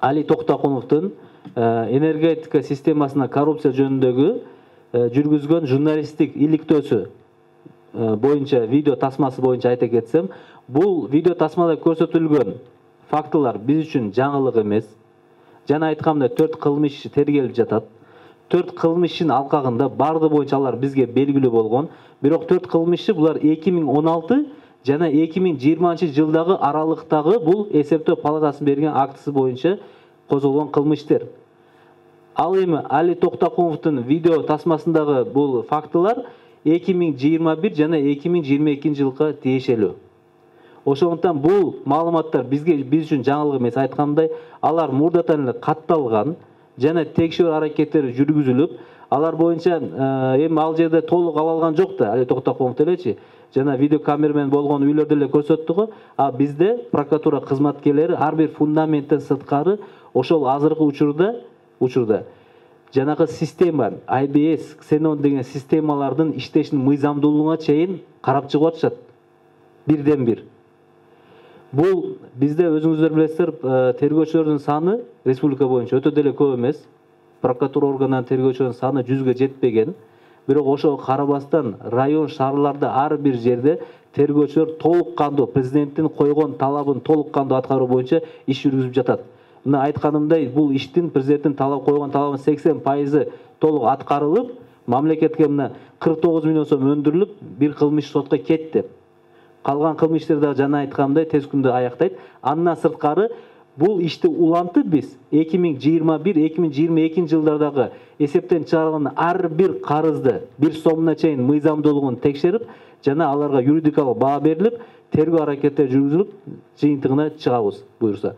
Али Токтокуновдун энергетика системасына коррупция жөнүндөгү жүргүзгөн журналисттик иликтөөсү боюнча видео тасмасы боюнча айта кетсем, бул видео тасмада көрсөтүлгөн фактылар биз үчүн жаңылык эмес. Жана айткандай 4 кылмыш иши тергелип жатат. 4 кылмыш ишин алкагында барды боюнча алар бизге белгилүү болгон. Бирок 4 кылмыш иши булар 2016 жана 2020-жылдагы аралыктагы бул эсептөө палатасынын берген актысы боюнча козголгон кылмыштер. Ал эми Али Токтокуновдун видео тасмасындагы бул фактылар 2021 жана 2022 жылга тиешелүү. Ошондуктан бул маалыматтар биз үчүн жаңылык эмес. Айткандай, алар мурдатан эле катталган жана текшерүү аракеттери жүргүзүлүп, алар боюнча эми ал жерде толук ала алган жок да, Али Токтокунов делечи. Жана видеокамера менен болгон үйлөрдө эле көрсөттү го. А бизде прокуратура кызматкерлери ар бир фундаменттен сырткары ошол азыркы учурда жанагы система, IBS, Xenon деген системалардын иштешинин мыйзамдуулугуна чейин карап чыгып атышат. Бирден бир. Бул бизде өзүңүздөр билесиздер, тергөөчүлөрдүн саны республика боюнча өтө деле көп эмес. Прокуратура органдарынын тергөөчүлөрдүн саны 100гө жетпеген. Бирок ошого карабастан район шаарларда ар бир жерде тергөөчүлөр толук кандуу президенттин койгон талабын толук кандуу аткаруу боюнча иш жүргүзүп жатат. Мына айтканымдай, бул иштин президенттин койгон талабынын 80% толук аткарылып, мамлекетке мына 49 миллион сом өндүрүлүп, бир кылмыш сотко кетти. Калган кылмыштар да жана айткандай тез күндө аяктайт. Андан сырткары бул ишти улантып биз 2021-2022 жылдардагы эсептен чыгарылган ар бир карызды бир сомуна чейин мыйзамдуулугун текшерип, жана аларга юридикалык баа берилип, тергөө аракеттери жүргүзүлүп, жыйынтыгына чыгабыз буюрса.